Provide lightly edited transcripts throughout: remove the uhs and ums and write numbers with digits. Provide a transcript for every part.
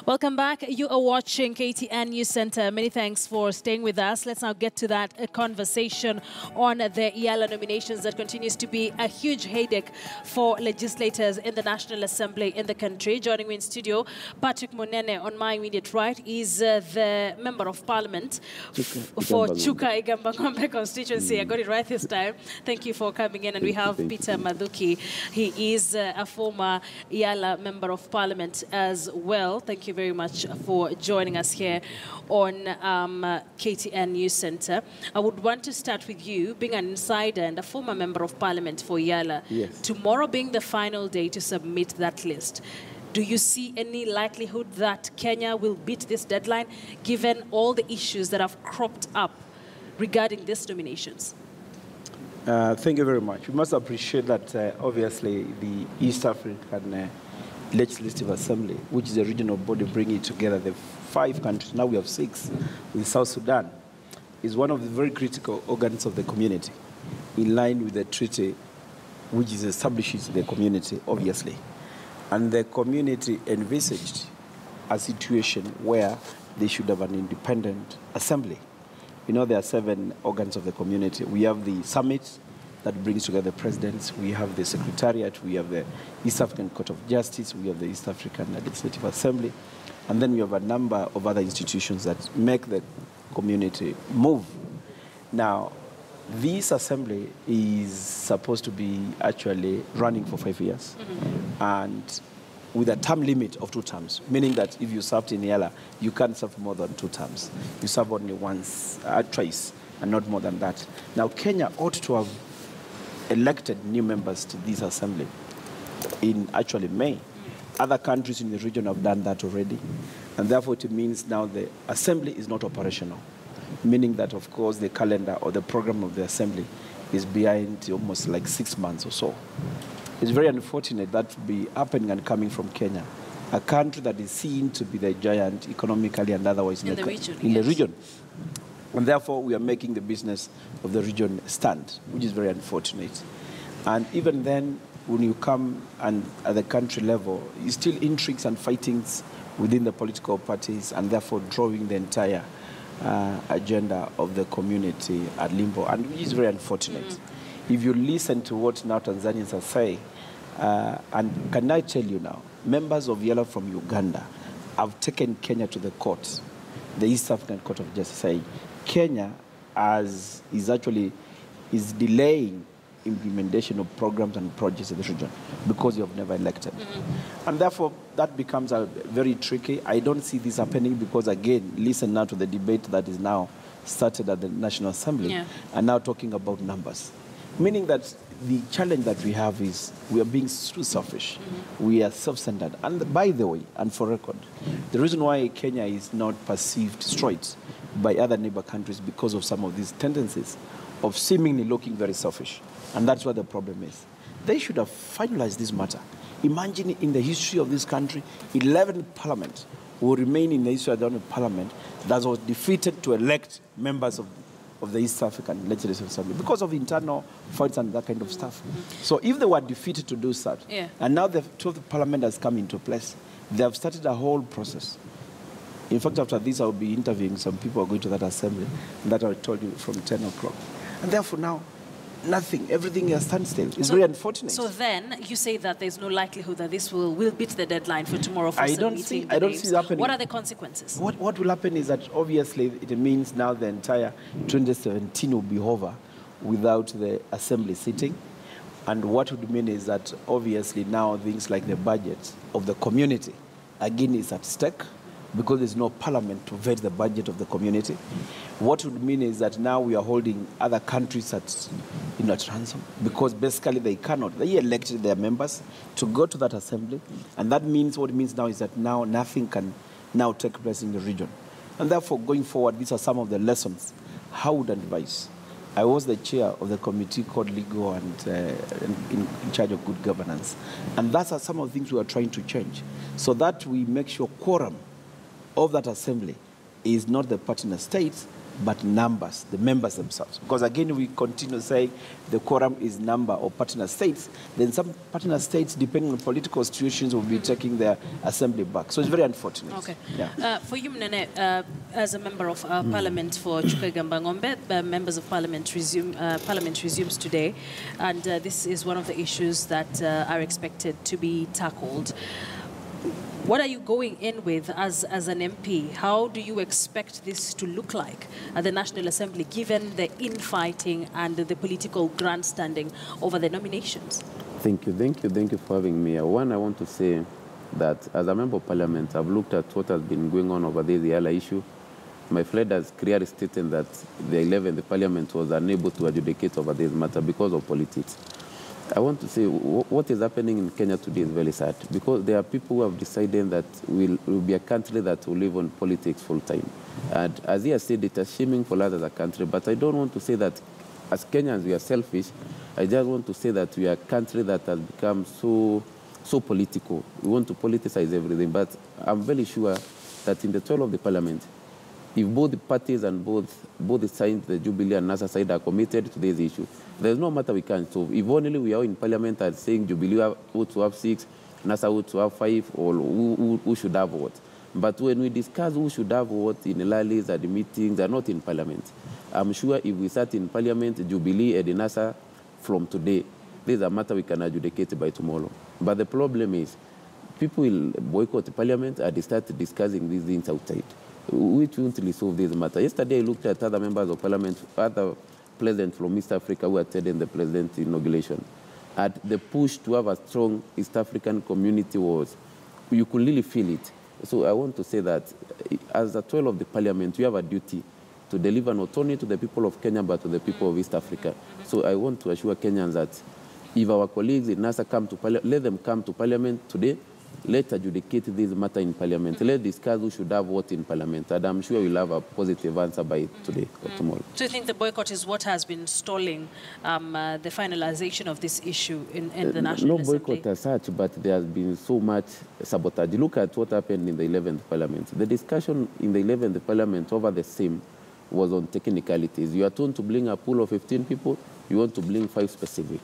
Welcome back. You are watching KTN News Center. Many thanks for staying with us. Let's now get to that conversation on the EALA nominations that continues to be a huge headache for legislators in the National Assembly in the country. Joining me in studio, Patrick Monene on my immediate right is the Member of Parliament for Chuka Igambangombe constituency. I got it right this time. Thank you for coming in. And we have Peter Mathuki. He is a former EALA Member of Parliament as well. Thank you very much for joining us here on KTN News Center. I would want to start with you, being an insider and a former Member of Parliament for Yella. Yes. Tomorrow being the final day to submit that list, do you see any likelihood that Kenya will beat this deadline, given all the issues that have cropped up regarding these nominations? Thank you very much. We must appreciate that, obviously, the East African Legislative Assembly, which is a regional body bringing together the 5 countries, now we have 6, with South Sudan, is one of the very critical organs of the community, in line with the treaty which is establishes the community, obviously. And the community envisaged a situation where they should have an independent assembly. You know, there are 7 organs of the community. We have the summit that brings together presidents. We have the Secretariat. We have the East African Court of Justice. We have the East African Legislative Assembly. And then we have a number of other institutions that make the community move. Now, this assembly is supposed to be actually running for 5 years. And with a term limit of 2 terms, meaning that if you served in Yella, you can't serve more than 2 terms. You serve only once, twice, and not more than that. Now, Kenya ought to have elected new members to this assembly in actually May. Other countries in the region have done that already. And therefore, it means now the assembly is not operational, meaning that, of course, the calendar or the program of the assembly is behind almost like 6 months or so. It's very unfortunate that to be happening and coming from Kenya, a country that is seen to be the giant economically and otherwise in the region. The region. And therefore, we are making the business of the region stand, which is very unfortunate. And even then, when you come and at the country level, you still intrigues and fightings within the political parties, and therefore drawing the entire agenda of the community at limbo, and which is very unfortunate. If you listen to what now Tanzanians are saying, and can I tell you now, members of Yella from Uganda have taken Kenya to the court, the East African Court of Justice, saying Kenya is delaying implementation of programs and projects in the region because you have never elected. And therefore, that becomes very tricky. I don't see this happening because, again, listen now to the debate that is now started at the National Assembly, and now talking about numbers. Meaning that the challenge that we have is we are being too selfish. We are self-centered. And by the way, and for record, the reason why Kenya is not perceived straight by other neighbor countries because of some of these tendencies of seemingly looking very selfish. And that's what the problem is. They should have finalized this matter. Imagine in the history of this country, 11 parliaments will remain in the history of the parliament that was defeated to elect members of the East African Legislative Assembly because of internal fights and that kind of stuff. So if they were defeated to do that, and now the 12th parliament has come into place, they have started a whole process. In fact, after this, I will be interviewing some people who are going to that assembly, and that I told you from 10 o'clock. And therefore now, nothing, everything is standstill. It's very unfortunate. So then you say that there's no likelihood that this will beat the deadline for tomorrow for I don't see it happening. What are the consequences? What will happen is that obviously it means now the entire 2017 will be over without the assembly sitting. And what would mean is that obviously now things like the budget of the community again is at stake, because there's no parliament to vet the budget of the community. What would mean is that now we are holding other countries at ransom, because basically they cannot. They elected their members to go to that assembly, and that means what it means now is that now nothing can now take place in the region. And therefore, going forward, these are some of the lessons I would advise. I was the chair of the committee called Legal and in charge of good governance. And that's some of the things we are trying to change, so that we make sure quorum of that assembly is not the partner states, but numbers, the members themselves. Because again, we continue saying the quorum is number of partner states. Then some partner states, depending on political situations, will be taking their assembly back. So it's very unfortunate. Okay. Yeah. For you, Mnene, as a member of Parliament for Chukwuegamba-Ngombe, members of Parliament resumes today, and this is one of the issues that are expected to be tackled. What are you going in with as an MP? How do you expect this to look like at the National Assembly, given the infighting and the political grandstanding over the nominations? Thank you for having me. One, I want to say that as a member of Parliament, I've looked at what has been going on over this EALA issue. My friend has clearly stated that the 11th Parliament was unable to adjudicate over this matter because of politics. I want to say what is happening in Kenya today is very sad, because there are people who have decided that we'll be a country that will live on politics full time. And as he has said, it is shaming for us as a country, but I don't want to say that as Kenyans we are selfish. I just want to say that we are a country that has become so political. We want to politicize everything, but I'm very sure that in the 12 of the Parliament, if both the parties and both the sides, the Jubilee and NASA side, are committed to this issue, there's no matter we can't solve. If only we are in Parliament and saying Jubilee ought to have 6, NASA ought to have 5, or who should have what. But when we discuss who should have what in rallies and meetings, they're not in Parliament. I'm sure if we sat in Parliament, Jubilee and NASA from today, this is a matter we can adjudicate by tomorrow. But the problem is, people will boycott Parliament and they start discussing these things outside, which won't really solve this matter. Yesterday, I looked at other members of Parliament, other presidents from East Africa who attended the president's inauguration. And the push to have a strong East African community was, you could really feel it. So I want to say that as a 12 of the Parliament, we have a duty to deliver not only to the people of Kenya, but to the people of East Africa. So I want to assure Kenyans that if our colleagues in NASA come to Parliament, let them come to Parliament today. Let's adjudicate this matter in Parliament. Let's discuss who should have what in Parliament. And I'm sure we'll have a positive answer by today or tomorrow. So you think the boycott is what has been stalling the finalization of this issue in the National Assembly? No boycott as such, but there has been so much sabotage. Look at what happened in the 11th Parliament. The discussion in the 11th Parliament over the same was on technicalities. You are told to bring a pool of 15 people. You want to bring 5 specific.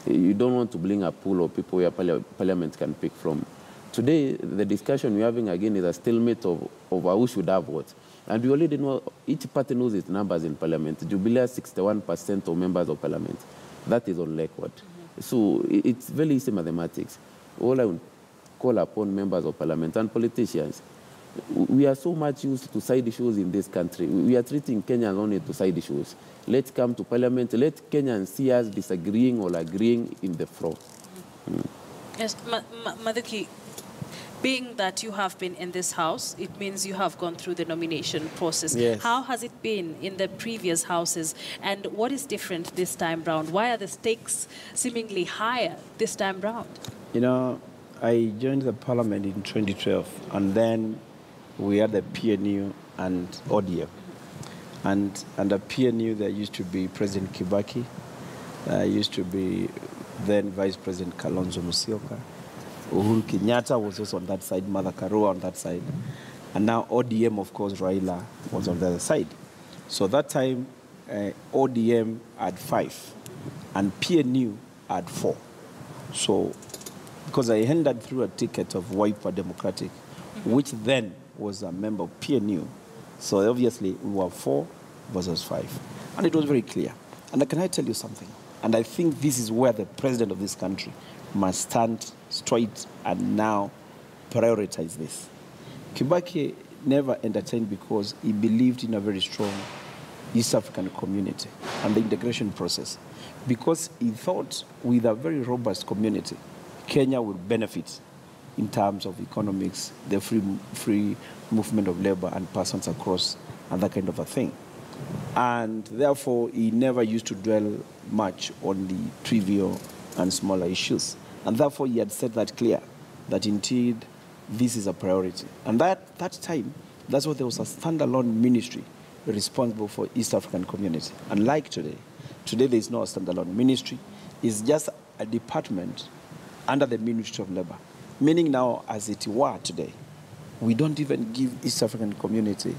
You don't want to bring a pool of people where Parliament can pick from. Today, the discussion we're having again is a stalemate of who should have what. And we already know, each party knows its numbers in Parliament. Jubilee has 61% of members of Parliament. That is on record. So it's very easy mathematics. All I would call upon members of Parliament and politicians, we are so much used to side issues in this country. We are treating Kenyans only to side issues. Let's come to Parliament. Let Kenyans see us disagreeing or agreeing in the floor. Yes, Maduki, being that you have been in this house, it means you have gone through the nomination process. Yes. How has it been in the previous houses, and what is different this time round? Why are the stakes seemingly higher this time round? You know, I joined the Parliament in 2012, and then we had the PNU and ODM. And under PNU, there used to be President Kibaki, there used to be then Vice President Kalonzo Musyoka. Uhuru Kenyatta was also on that side, Martha Karua on that side. And now ODM, of course, Raila was on the other side. So that time, ODM had 5, and PNU had 4. So, because I handed through a ticket of Wiper Democratic, which then was a member of PNU, so obviously we were 4 versus 5. And it was very clear. And can I tell you something? And I think this is where the president of this country must stand straight and now prioritize this. Kibaki never entertained because he believed in a very strong East African community and the integration process. Because he thought with a very robust community, Kenya would benefit in terms of economics, the free movement of labor and persons across and that kind of a thing. And therefore, he never used to dwell much on the trivial and smaller issues. And therefore, he had said that clear, that indeed this is a priority. And that time, that's why there was a standalone ministry responsible for East African community. Unlike today, there is no standalone ministry. It's just a department under the Ministry of Labor. Meaning now, as it were today, we don't even give East African community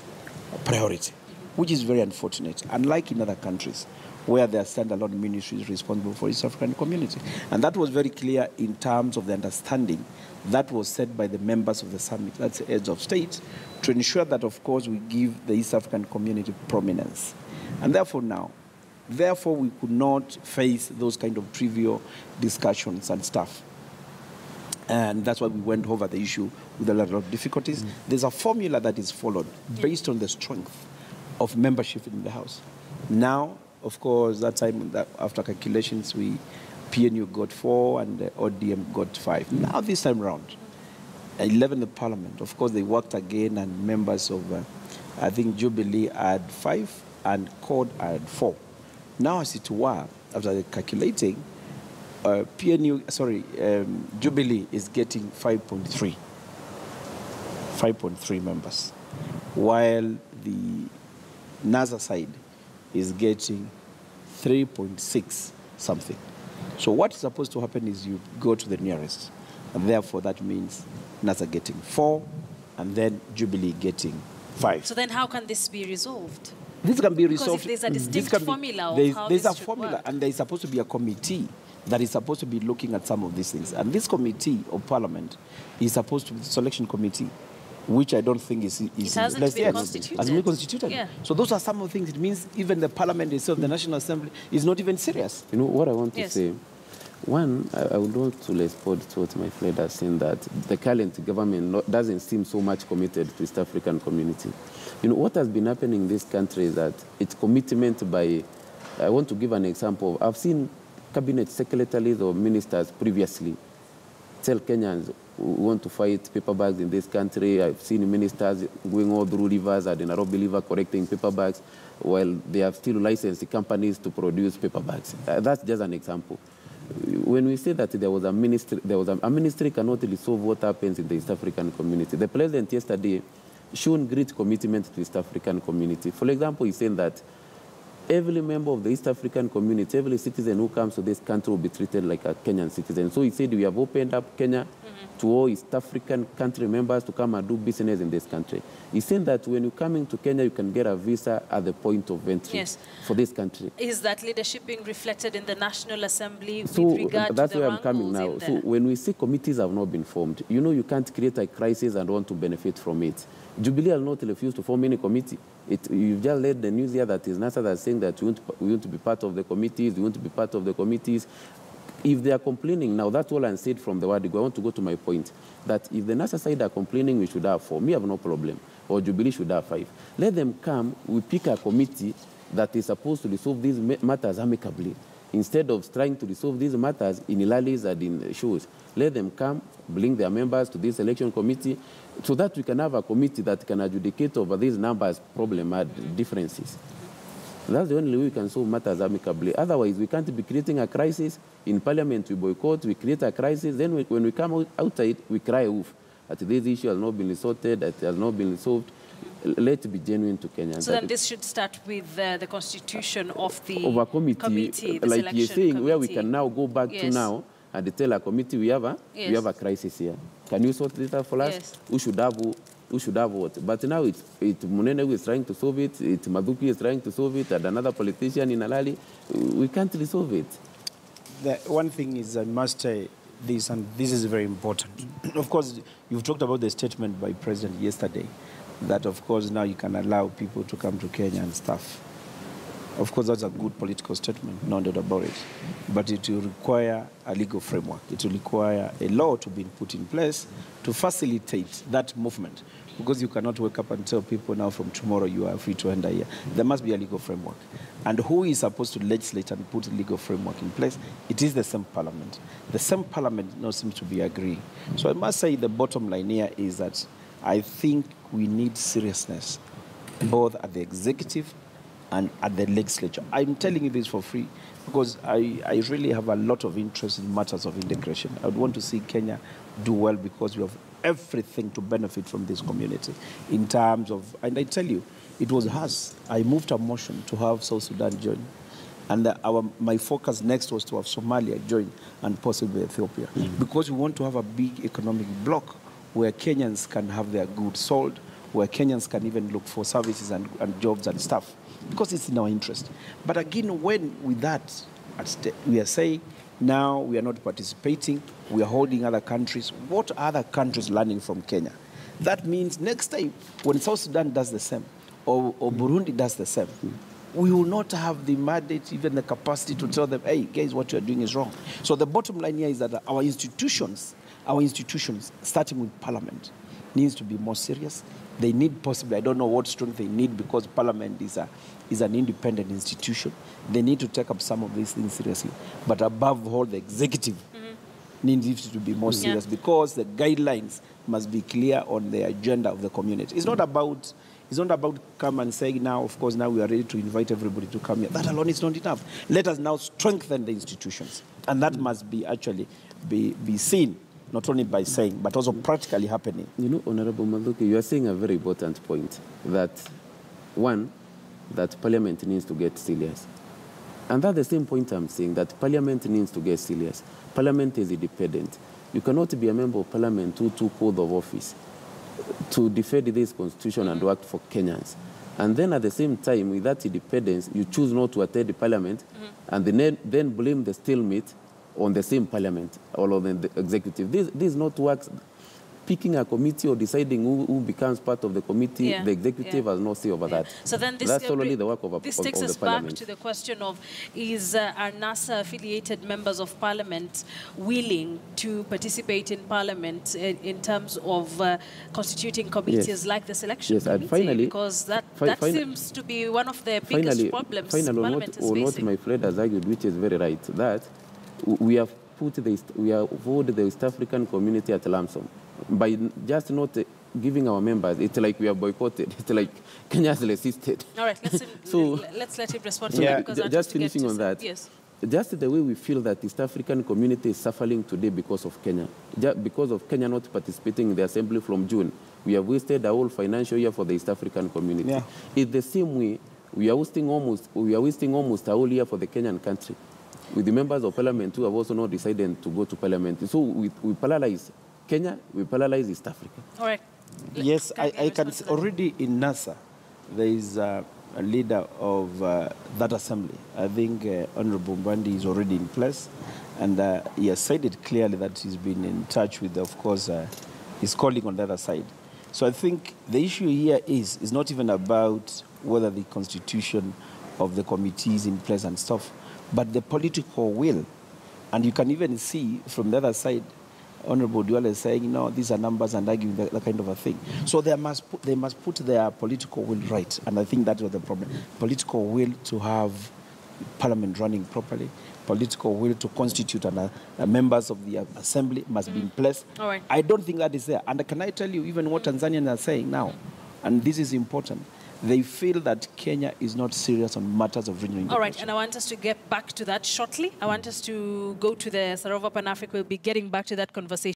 a priority. which is very unfortunate, unlike in other countries where there are standalone ministries responsible for East African community. And that was very clear in terms of the understanding that was set by the members of the summit, that's the heads of state, to ensure that, of course, we give the East African community prominence. And therefore we could not face those kind of trivial discussions and stuff. And that's why we went over the issue with a lot of difficulties. There's a formula that is followed based on the strength of membership in the House. Now, of course, that time, after calculations, PNU got 4 and the ODM got 5. Now, this time around, 11 the Parliament, of course, they worked again, and members of, I think, Jubilee had 5 and CORD had 4. Now, as it were, after calculating, Jubilee is getting 5.3 members, while the NASA side is getting 3.6 something. So what is supposed to happen is you go to the nearest, and therefore that means NASA getting 4, and then Jubilee getting 5. So then how can this be resolved? This can be resolved. Because if there's a distinct formula of how there's this a should formula, work. and there's supposed to be a committee that is supposed to be looking at some of these things. And this committee of Parliament is supposed to be the selection committee, which I don't think is it hasn't been constituted. Hasn't been constituted. Yeah. So those are some of the things. It means even the Parliament itself, the National Assembly, is not even serious. You know what I want to say? One, I would want to respond to what my friend has saying, that the current government doesn't seem so much committed to East African community. You know, what has been happening in this country is that it's commitment by, I want to give an example. I've seen cabinet secretaries or ministers previously tell Kenyans who want to fight paper bags in this country. I've seen ministers going all through rivers at the Nairobi River collecting paper bags while they have still licensed companies to produce paper bags. That's just an example. When we say that there was a ministry cannot resolve what happens in the East African community. The president yesterday shown great commitment to East African community. For example, he's saying that every member of the East African community, every citizen who comes to this country will be treated like a Kenyan citizen. So he said we have opened up Kenya to all East African country members to come and do business in this country. He's saying that when you're coming to Kenya, you can get a visa at the point of entry for this country. Is that leadership being reflected in the National Assembly so with regard that's to the where I'm coming now. So when we see committees have not been formed, you know you can't create a crisis and want to benefit from it. Jubilee will not refuse to form any committee. You've just read the news here that is NASA that's saying that we want to be part of the committees, we want to be part of the committees. If they are complaining, now that's all I said from the word ago. I want to go to my point, that if the NASA side are complaining, we should have 4. Me have no problem. Or Jubilee should have 5. Let them come, we pick a committee that is supposed to resolve these matters amicably, instead of trying to resolve these matters in rallies and in shows. Let them come, bring their members to this election committee, so that we can have a committee that can adjudicate over these numbers, problem and differences. That's the only way we can solve matters amicably. Otherwise, we can't be creating a crisis. In Parliament, we boycott, we create a crisis. Then when we come outside, we cry wolf. That this issue has not been resorted, that has not been resolved. Let's be genuine to Kenyans. So then this should start with the constitution of the committee, the like you're saying, committee. where we can now go back to now and tell a committee we have a crisis here. Can you sort this out for us? Yes. Who should have what? But now it's Munene who is trying to solve it, it's Maduki is trying to solve it, and another politician in Alali. We can't resolve it. The one thing is I must say this, and this is very important. Of course, you've talked about the statement by President yesterday, that of course now you can allow people to come to Kenya and stuff. Of course, that's a good political statement, no doubt about it. But it will require a legal framework. It will require a law to be put in place to facilitate that movement. Because you cannot wake up and tell people now from tomorrow you are free to enter here. There must be a legal framework. And who is supposed to legislate and put a legal framework in place? It is the same Parliament. The same Parliament now seems to be agreeing. So I must say the bottom line here is that I think we need seriousness, both at the executive and at the legislature. I'm telling you this for free because I really have a lot of interest in matters of integration. I would want to see Kenya do well because we have everything to benefit from this community in terms of, and I tell you, it was us. I moved a motion to have South Sudan join. And my focus next was to have Somalia join and possibly Ethiopia. Because we want to have a big economic bloc where Kenyans can have their goods sold, where Kenyans can even look for services and jobs and stuff, because it's in our interest. But again, when with that, we are saying, now we are not participating, we are holding other countries. What are other countries learning from Kenya? That means next time, when South Sudan does the same, or Burundi does the same, we will not have the mandate, even the capacity to tell them, hey, guys, what you are doing is wrong. So the bottom line here is that our institutions, starting with Parliament, needs to be more serious. They need possibly, I don't know what strength they need, because Parliament is an independent institution. They need to take up some of these things seriously. But above all, the executive needs to be more serious, because the guidelines must be clear on the agenda of the community. It's not about come and saying now, of course, now we are ready to invite everybody to come here. That alone is not enough. Let us now strengthen the institutions. And that must be actually be seen, not only by saying, but also practically happening. You know, Honorable Maluki, you are saying a very important point, that one, that Parliament needs to get serious. And that's the same point I'm saying, that Parliament needs to get serious. Parliament is independent. You cannot be a member of Parliament who took oath of office to defend this constitution and work for Kenyans. And then at the same time, with that independence, you choose not to attend the Parliament, and then blame the stalemate on the same Parliament or on the executive. This is not works. Picking a committee or deciding who becomes part of the committee, the executive has no say over that. So then that's solely the work of the Parliament. This takes us back to the question of, is our NASA-affiliated members of Parliament willing to participate in Parliament in terms of constituting committees like the selection committee? And finally, because that seems to be one of the biggest problems Parliament is facing. What my friend has argued, which is very right, that we have voted the East African community at ransom. By just not giving our members, it's like we are boycotted. It's like Kenya has resisted. All right, let's let him respond to that. Because just finishing on that. Yes. Just the way we feel that East African community is suffering today because of Kenya. Because of Kenya not participating in the assembly from June, we have wasted a whole financial year for the East African community. Yeah. It's the same way we are wasting almost a whole year for the Kenyan country, with the members of Parliament who have also not decided to go to Parliament. So we paralyze Kenya, we paralyze East Africa. All right. Yes, I can see already in NASA, there is a leader of that assembly. I think Honorable Mbandi is already in place, and he has said it clearly that he's been in touch with, of course, his colleague on the other side. So I think the issue here is not even about whether the constitution of the committee is in place and stuff, but the political will. And you can even see from the other side, Honorable Yella is saying, no, these are numbers, and arguing that kind of a thing. So they must put their political will right. And I think that was the problem. Political will to have Parliament running properly. Political will to constitute members of the assembly must be in place. All right. I don't think that is there. And can I tell you even what Tanzanians are saying now? And this is important. They feel that Kenya is not serious on matters of regional integration. All right, and I want us to get back to that shortly. I want us to go to the Sarova Pan-Africa. We'll be getting back to that conversation.